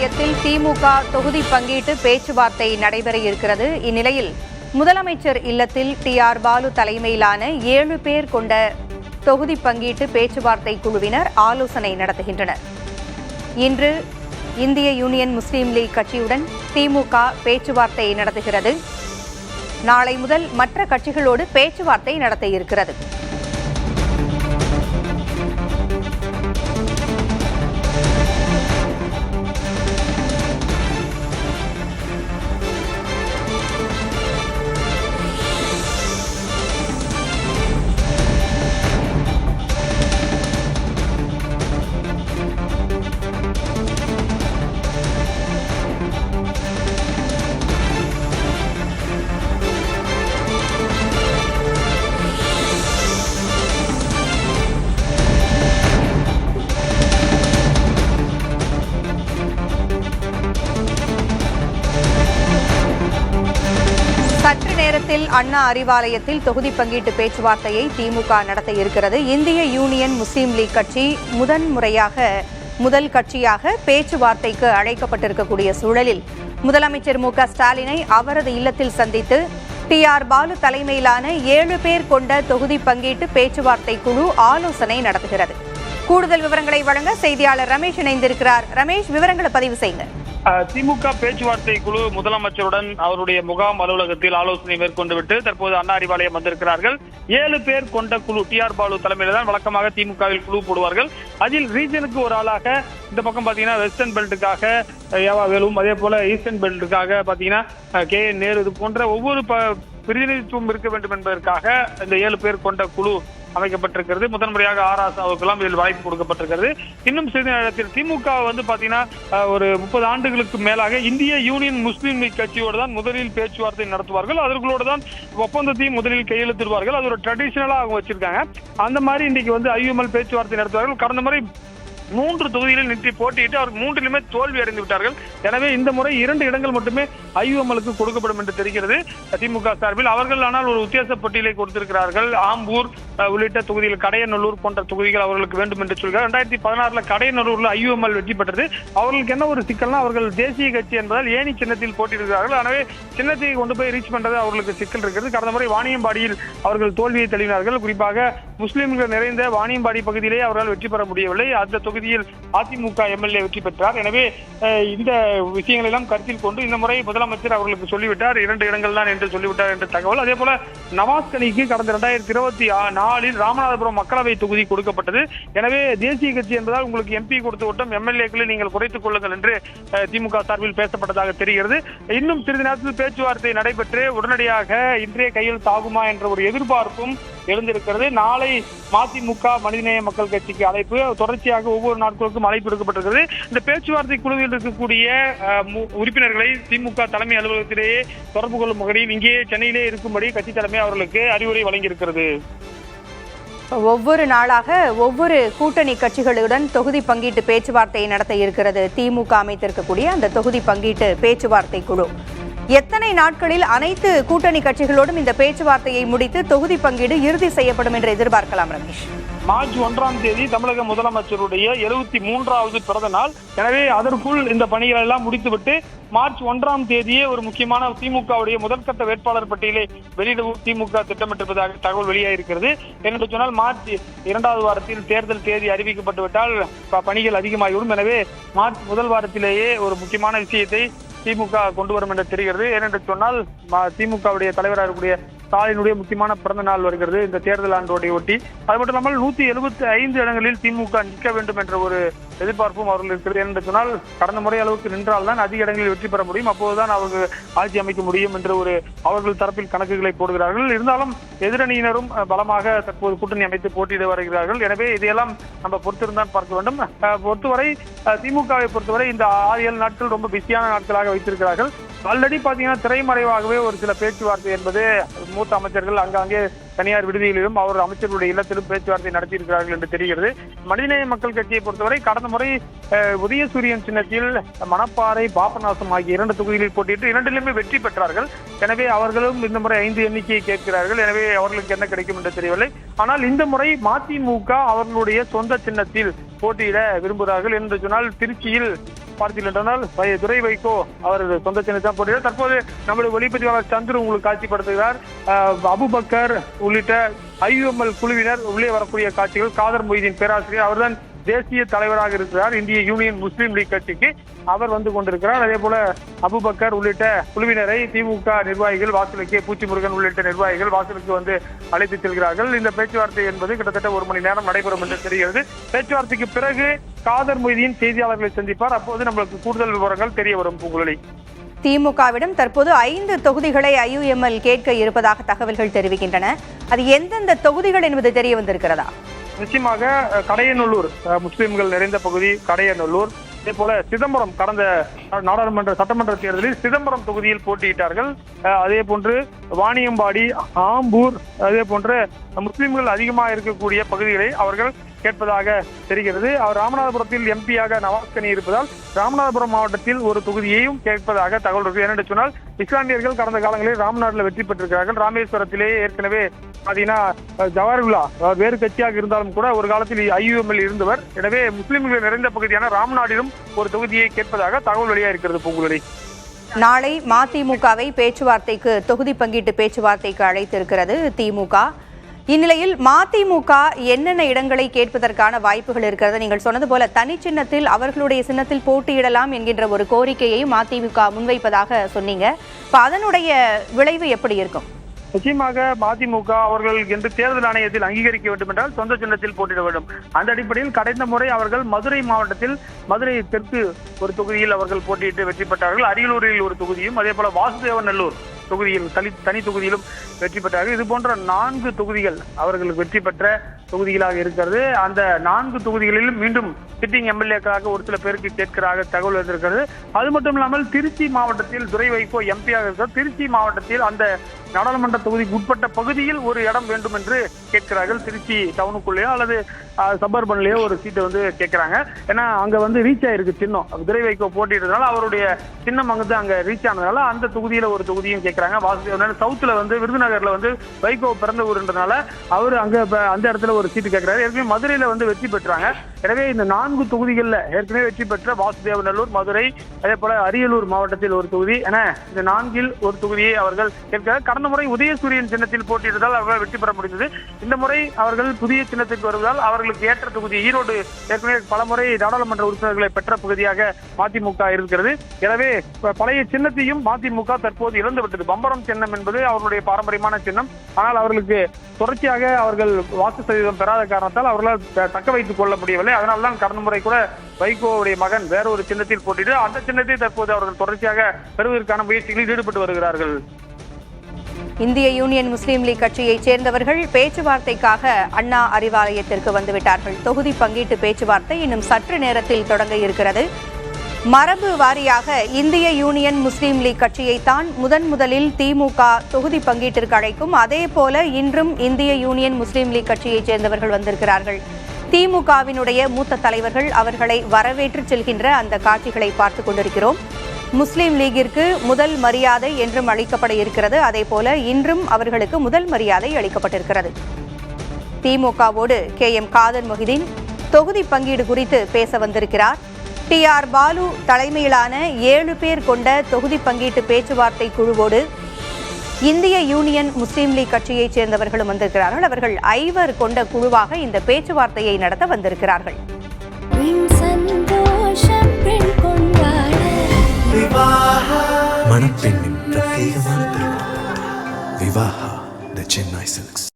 அறிவாலயத்தில் திமுக தொகுதி பங்கீட்டு பேச்சுவார்த்தை நடைபெற இருக்கிறது. இந்நிலையில் முதலமைச்சர் இல்லத்தில் டி.ஆர். பாலு தலைமையிலான 7 பேர் கொண்ட தொகுதி பங்கீட்டு பேச்சுவார்த்தை குழுவினர் ஆலோசனை நடத்துகின்றனர். இன்று இந்திய யூனியன் முஸ்லீம் லீக் கட்சியுடன் திமுக பேச்சுவார்த்தை நடத்துகிறது. நாளை முதல் மற்ற கட்சிகளோடு பேச்சுவார்த்தை நடத்த இருக்கிறது. சற்று நேரத்தில் அண்ணா அறிவாலயத்தில் தொகுதி பங்கீட்டு பேச்சுவார்த்தையை திமுக நடத்த இருக்கிறது. இந்திய யூனியன் முஸ்லீம் லீக் கட்சி முதல் கட்சியாக பேச்சுவார்த்தைக்கு அழைக்கப்பட்டிருக்கக்கூடிய சூழலில் முதலமைச்சர் மு.க.ஸ்டாலினை அவரது இல்லத்தில் சந்தித்து டி.ஆர். பாலு தலைமையிலான 7 பேர் கொண்ட தொகுதி பங்கீட்டு பேச்சுவார்த்தை குழு ஆலோசனை நடத்துகிறது. கூடுதல் விவரங்களை வழங்க செய்தியாளர் ரமேஷ் இணைந்திருக்கிறார். ரமேஷ், விவரங்களை பதிவு செய்யுங்க. திமுக பேச்சுவார்த்தை குழு முதலமைச்சருடன் அவருடைய முகாம் அலுவலகத்தில் ஆலோசனை மேற்கொண்டுவிட்டு தற்போது அண்ணா அறிவாலயம் வந்திருக்கிறார்கள். 7 பேர் கொண்ட குழு டி.ஆர். பாலு தலைமையில தான் வழக்கமாக திமுகவில் குழு போடுவார்கள். அதில் ரீஜனுக்கு ஒரு ஆளாக இந்த பக்கம் பாத்தீங்கன்னா வெஸ்டர்ன் பெல்ட்டுக்காக ஏவா வேலும், அதே போல ஈஸ்டர்ன் பெல்ட்டுக்காக பாத்தீங்கன்னா கே.என். நேரு, இது போன்ற ஒவ்வொரு பிரதிநிதித்துவம் இருக்க வேண்டும் என்பதற்காக இந்த 7 பேர் கொண்ட குழு அமைக்கப்பட்டிருக்கிறது. முதன்முறையாக ஆர்.ஆசா அவருக்கெல்லாம் இதில் வாய்ப்பு கொடுக்கப்பட்டிருக்கிறது. இன்னும் சிறிது நேரத்தில் திமுக பாத்தீங்கன்னா ஒரு 30 ஆண்டுகளுக்கு மேலாக இந்திய யூனியன் முஸ்லீம் லீக் கட்சியோடு தான் முதலில் பேச்சுவார்த்தை நடத்துவார்கள். அவர்களோடு தான் ஒப்பந்தத்தையும் முதலில் கையெழுத்திடுவார்கள். அது ஒரு ட்ரெடிஷனலா அவங்க வச்சிருக்காங்க. அந்த மாதிரி இன்னைக்கு ஐயுஎம்எல் பேச்சுவார்த்தை நடத்துவார்கள். கடந்த முறை 3 தொகுதிகளில் நின்று போட்டியிட்டு அவர்கள் 3லுமே தோல்வி அடைந்து விட்டார்கள். எனவே இந்த முறை 2 இடங்கள் மட்டுமே ஐயுஎம்எலுக்கு கொடுக்கப்படும் என்று தெரிகிறது திமுக சார்பில். அவர்கள் ஆனால் ஒரு உத்தேச பட்டியலை கொடுத்திருக்கிறார்கள். ஆம்பூர் உள்ளிட்ட தொகுதிகள், கடையநல்லூர் போன்ற தொகுதிகள் அவர்களுக்கு வேண்டும் என்று சொல்கிறார். 2016 கடையநல்லூர்ல ஐயுஎம்எல் வெற்றி பெற்றது. அவர்களுக்கு என்ன ஒரு சிக்கல்னா, அவர்கள் தேசிய கட்சி என்பதால் ஏணி சின்னத்தில் போட்டியிடுகிறார்கள். எனவே சின்னத்தை கொண்டு போய் ரீச் பண்றது அவர்களுக்கு சிக்கல் இருக்கிறது. கடந்த முறை வாணியம்பாடியில் அவர்கள் தோல்வியை தழுவினார்கள். குறிப்பாக முஸ்லிம்கள் நிறைந்த வாணியம்பாடி பகுதியிலே அவர்கள் வெற்றி பெற முடியவில்லை. அந்த தொகுதியில் அதிமுக எம்எல்ஏ வெற்றி பெற்றார். எனவே இந்த விஷயங்கள் எல்லாம் கருத்தில் கொண்டு இந்த முறை முதலமைச்சர் அவர்களுக்கு சொல்லிவிட்டார், 2 இடங்கள் தான் என்று சொல்லிவிட்டார் என்ற தகவல். அதே போல நவாஸ்கனிக்கு கடந்த 2024 ராமநாதபுரம் மக்களவை தொகுதி கொடுக்கப்பட்டது. எனவே தேசிய கட்சி என்பதால் உங்களுக்கு எம்பி கொடுத்து விட்டோம், எம்எல்ஏக்களை நீங்கள் குறைத்துக் கொள்ளுங்கள் என்று திமுக சார்பில் பேசப்பட்டதாக தெரிகிறது. இன்னும் சிறிது நேரத்தில் பேச்சுவார்த்தை நடைபெற்று உடனடியாக இன்றைய கையெழுத்து ஆகுமா என்ற ஒரு எதிர்பார்ப்பும் எழுந்திருக்கிறது. நாளை மதிமுக மனிதநேய மக்கள் கட்சிக்கு அழைப்பு, தொடர்ச்சியாக ஒவ்வொரு நாட்களுக்கும் அழைப்பு எடுக்கப்பட்டிருக்கிறது. இந்த பேச்சுவார்த்தை குழுவில் இருக்கக்கூடிய உறுப்பினர்களை திமுக தலைமை அலுவலகத்திலேயே தொடர்பு கொள்ளும் வகையில் இங்கே சென்னையிலே இருக்கும்படி கட்சி தலைமை அவர்களுக்கு அறிவுரை வழங்கியிருக்கிறது. ஒவ்வொரு நாளாக ஒவ்வொரு கூட்டணி கட்சிகளுடன் தொகுதி பங்கீட்டு பேச்சுவார்த்தை நடத்த இருக்கிறது திமுக அமைத்திருக்கக்கூடிய அந்த தொகுதி பங்கீட்டு பேச்சுவார்த்தை குழு. எத்தனை நாட்களில் அனைத்து கூட்டணி கட்சிகளோடும் இந்த பேச்சுவார்த்தையை முடித்து தொகுதி பங்கீடு இறுதி செய்யப்படும் என்று எதிர்பார்க்கலாம் ரமேஷ்? மார்ச் 1ஆம் தேதி தமிழக முதலமைச்சருடைய 73வது பிறந்த நாள். எனவே அதற்குள் இந்த பணிகள் எல்லாம் முடித்துவிட்டு மார்ச் 1ஆம் தேதியே ஒரு முக்கியமான திமுகவுடைய முதற்கட்ட வேட்பாளர் பட்டியலை வெளியிடவும் திமுக திட்டமிட்டிருப்பதாக தகவல் வெளியாகிருக்கிறது. என்று சொன்னால் மார்ச் 2வது வாரத்தில் தேர்தல் தேதி அறிவிக்கப்பட்டுவிட்டால் பணிகள் அதிகமாகிவிடும். எனவே மார்ச் 1 வாரத்திலேயே ஒரு முக்கியமான விஷயத்தை திமுக கொண்டு வரும் என்று தெரிகிறது. ஏனென்று சொன்னால் திமுகவுடைய தலைவராக இருக்கக்கூடிய ஸ்டாலினுடைய முக்கியமான பிறந்த நாள் வருகிறது இந்த தேர்தல் ஆண்டோடைய ஒட்டி. அது மட்டும் இல்லாமல் 175 இடங்களில் திமுக நிற்க வேண்டும் என்ற ஒரு எதிர்பார்ப்பும் அவர்கள் இருக்கிறது. என்று சொன்னால் கடந்த முறை அளவுக்கு நின்றால்தான் அதிக இடங்களில் வெற்றி பெற முடியும், அப்போதுதான் அவர்கள் ஆட்சி அமைக்க முடியும் என்று ஒரு அவர்கள் தரப்பில் கணக்குகளை போடுகிறார்கள். இருந்தாலும் எதிரணியினரும் பலமாக தற்போது கூட்டணி அமைத்து போட்டியிட வருகிறார்கள். எனவே இதையெல்லாம் நம்ம பொறுத்திருந்தான் பார்க்க வேண்டும். பொறுத்தவரை திமுகவை பொறுத்தவரை இந்த 6-7 நாட்கள் ரொம்ப பிஸியான நாட்களாக வைத்திருக்கிறார்கள். ஆல்ரெடி பாத்தீங்கன்னா திரைமறைவாகவே ஒரு சில பேச்சுவார்த்தை என்பது மூத்த அமைச்சர்கள் அங்காங்கே தனியார் விடுதிகளிலும் அவர் அமைச்சர்களுடைய இல்லத்திலும் பேச்சுவார்த்தை நடத்தியிருக்கிறார்கள் என்று தெரிகிறது. மனிதநேய மக்கள் கட்சியை பொறுத்தவரை கடந்த முறை உதயசூரியன் சின்னத்தில் மணப்பாறை, பாபநாசம் ஆகிய 2 தொகுதிகளில் போட்டியிட்டு 2லுமே வெற்றி பெற்றார்கள். எனவே அவர்களும் இந்த முறை 5 எண்ணிக்கையை கேட்கிறார்கள். எனவே அவர்களுக்கு என்ன கிடைக்கும் என்று தெரியவில்லை. ஆனால் இந்த முறை மதிமுக அவர்களுடைய சொந்த சின்னத்தில் போட்டியிட விரும்புகிறார்கள் என்று சொன்னால் திருச்சியில் பார்த்தீர்கள் என்றால் துரை வைகோ அவர் சொந்த சின்னத்தை தான் போட்டியிட்டார். தற்போது நம்முடைய ஒளிப்பதிவாளர் சந்துரு உங்களுக்கு காட்சிப்படுத்துகிறார். அபுபக்கர் உள்ளிட்ட IUML குழுவினர் உள்ளே வரக்கூடிய காட்சிகள். காதர் மொய்தீன் பேராசிரியர் அவர்தான் தேசிய தலைவராக இருக்கிறார் இந்திய யூனியன் முஸ்லீம் லீக் கட்சிக்கு, அவர் வந்து கொண்டிருக்கிறார். அதே போல அபுபக்கர் உள்ளிட்ட குழுவினரை திமுக நிர்வாகிகள் வாசலுக்கு, பூச்சி முருகன் உள்ளிட்ட நிர்வாகிகள் வாசலுக்கு வந்து அழைத்து செல்கிறார்கள். இந்த பேச்சுவார்த்தை என்பது கிட்டத்தட்ட 1 மணி நேரம் நடைபெறும் என்று தெரிகிறது. பேச்சுவார்த்தைக்கு பிறகு காதர் மொய்தீன் செய்தியாளர்களை சந்திப்பார். அப்போது நம்மளுக்கு கூடுதல் விவரங்கள் தெரிய வரும். பூங்குழலி, திமுகவிடம் தற்போது 5 தொகுதிகளை IUML கேட்க இருப்பதாக தகவல்கள் தெரிவிக்கின்றன. அது எந்தெந்த தொகுதிகள் என்பது தெரிய வந்திருக்கிறதா? நிச்சயமாக கடையநல்லூர் முஸ்லிம்கள் நிறைந்த பகுதி கடையநல்லூர். அதே போல சிதம்பரம் கடந்த நாடாளுமன்ற சட்டமன்ற தேர்தலில் சிதம்பரம் தொகுதியில் போட்டியிட்டார்கள். அதே போன்று வாணியம்பாடி, ஆம்பூர், அதே போன்று முஸ்லிம்கள் அதிகமாக இருக்கக்கூடிய பகுதிகளை அவர்கள் கேட்பதாக தெரிகிறது. அவர் ராமநாதபுரத்தில் MP-யாக நவாஸ்கனி இருப்பதால் ராமநாதபுரம் மாவட்டத்தில் ஒரு தொகுதியையும் கேட்பதாக தகவல் இருக்கு. ஏனென்று சொன்னால் இஸ்லாமியர்கள் கடந்த காலங்களில் ராம்நாட்டில் வெற்றி பெற்றிருக்கிறார்கள். ராமேஸ்வரத்திலேயே ஏற்கனவே பாத்தீங்கன்னா ஜவஹர்லா வேறு கட்சியாக இருந்தாலும் கூட ஒரு காலத்தில் IUML இருந்தவர். எனவே முஸ்லிம்கள் நிறைந்த பகுதியான ராம்நாடிலும் ஒரு தொகுதியை கேட்பதாக தகவல் வெளியாக இருக்கிறது. பூங்குழலி, நாளை மதிமுகவை பேச்சுவார்த்தைக்கு, தொகுதி பங்கீட்டு பேச்சுவார்த்தைக்கு அழைத்திருக்கிறது திமுக. இந்நிலையில் மதிமுக என்னென்ன இடங்களை கேட்பதற்கான வாய்ப்புகள் இருக்கிறது? நீங்கள் சொன்னது போல தனி சின்னத்தில் அவர்களுடைய சின்னத்தில் போட்டியிடலாம் என்கின்ற ஒரு கோரிக்கையை மதிமுக முன்வைப்பதாக சொன்னீங்க. அதனுடைய விளைவு எப்படி இருக்கும்? நிச்சயமாக மதிமுக அவர்கள் என்று தேர்தல் ஆணையத்தில் அங்கீகரிக்க வேண்டும் என்றால் சொந்த சின்னத்தில் போட்டியிட வேண்டும். அந்த அடிப்படையில் கடந்த முறை அவர்கள் மதுரை மாவட்டத்தில் மதுரை தெற்கு ஒரு தொகுதியில் அவர்கள் போட்டியிட்டு வெற்றி பெற்றார்கள். அரியலூரில் ஒரு தொகுதியும், அதே போல வாசுதேவநல்லூர் தொகுதியில் தனி தொகுதியிலும் வெற்றி பெற்றார்கள். இது போன்ற 4 தொகுதிகள் அவர்கள் வெற்றி பெற்ற தொகுதிகளாக இருக்கிறது. அந்த 4 தொகுதிகளிலும் மீண்டும் சிட்டிங் MLA-க்களாக ஒரு சில பேருக்கு கேட்கிறாக தகவல் வந்திருக்கிறது. அது மட்டும் இல்லாமல் திருச்சி மாவட்டத்தில் துரை வைகோ MP-யாக இருக்கிறார். திருச்சி மாவட்டத்தில் அந்த நாடாளுமன்ற தொகுதிக்கு உட்பட்ட பகுதியில் ஒரு இடம் வேண்டும் என்று கேட்கிறார்கள். திருச்சி டவுனுக்குள்ளேயோ அல்லது சபர்பன்லயோ ஒரு சீட்டை வந்து கேட்கிறாங்க. ஏன்னா அங்க வந்து ரீச் ஆயிருக்கு சின்னம். துரை வைகோ போட்டியிட்டதுனால அவருடைய சின்னம் அங்க ரீச் ஆனதுனால அந்த தொகுதியில ஒரு தொகுதியும் கேட்கிறாங்க. வாசுதேவன் சவுத்துல வந்து விருதுநகர்ல வந்து வைகோ பிறந்த ஊருன்றதுனால அவரு அங்க அந்த இடத்துல ஒரு சீட்டு கேட்கிறாரு. ஏற்கனவே மதுரையில வந்து வெற்றி பெற்றாங்க. எனவே இந்த 4 தொகுதிகளில் ஏற்கனவே வெற்றி பெற்ற வாசுதேவநல்லூர், மதுரை, அதே போல அரியலூர் மாவட்டத்தில் ஒரு தொகுதி என இந்த 4-ல் ஒரு தொகுதியை அவர்கள் கேட்கிறார். கடந்த முறை உதயசூரியன் சின்னத்தில் போட்டியிட்டதால் அவர்கள் வெற்றி பெற முடிந்தது. இந்த முறை அவர்கள் புதிய சின்னத்திற்கு வருவதால் அவர்களுக்கு ஏற்ற தொகுதி ஈரோடு ஏற்கனவே பலமுறை நாடாளுமன்ற உறுப்பினர்களை பெற்ற பகுதியாக மதிமுக இருக்கிறது. எனவே பழைய சின்னத்தையும் மதிமுக தற்போது இழந்துவிட்டது. பம்பரம் சின்னம் என்பது அவர்களுடைய பாரம்பரியமான சின்னம். ஆனால் அவர்களுக்கு தொடர்ச்சியாக அவர்கள் வாக்கு சதவீதம் பெறாத காரணத்தால் அவர்களால் தக்க வைத்துக் கொள்ள முடியவில்லை. அதனால்தான் கடந்த முறை கூட வைகோவுடைய மகன் வேற ஒரு சின்னத்தில் போட்டிட்டு அந்த சின்னத்தை தற்போது அவர்கள் தொடர்ச்சியாக பெறுவதற்கான முயற்சிகளில் ஈடுபட்டு வருகிறார்கள். இந்திய யூனியன் முஸ்லீம் லீக் கட்சியைச் சேர்ந்தவர்கள் பேச்சுவார்த்தைக்காக அண்ணா அறிவாலயத்திற்கு வந்துவிட்டார்கள். தொகுதி பங்கீட்டு பேச்சுவார்த்தை இன்னும் சற்று நேரத்தில் தொடங்க இருக்கிறது. மரபு வாரியாக இந்திய யூனியன் முஸ்லீம் லீக் கட்சியைத்தான் முதலில் திமுக தொகுதி பங்கீட்டிற்கு அழைக்கும். அதே போல இன்றும் இந்திய யூனியன் முஸ்லீம் லீக் கட்சியைச் சேர்ந்தவர்கள் வந்திருக்கிறார்கள். திமுகவினுடைய மூத்த தலைவர்கள் அவர்களை வரவேற்று செல்கின்ற அந்த காட்சிகளை பார்த்துக் கொண்டிருக்கிறோம். முஸ்லீம் லீகிற்கு முதல் மரியாதை என்றும் அளிக்கப்பட இருக்கிறது. அதே போல இன்றும் அவர்களுக்கு முதல் மரியாதை அளிக்கப்பட்டிருக்கிறது. திமுகவோடு KM காதர் மொஹிதீன் தொகுதி பங்கீடு குறித்து பேச வந்திருக்கிறார். TR பாலு தலைமையிலான 7 பேர் கொண்ட தொகுதி பங்கீட்டு பேச்சுவார்த்தை குழுவோடு இந்திய யூனியன் முஸ்லீம் லீக் கட்சியைச் சேர்ந்தவர்களும் வந்திருக்கிறார்கள். அவர்கள் 5 கொண்ட குழுவாக இந்த பேச்சுவார்த்தையை நடத்த வந்திருக்கிறார்கள். மணப்பெண்ணின் பிரத்யேகமான திருமணம் விவாஹா தி சென்னை சில்க்ஸ்.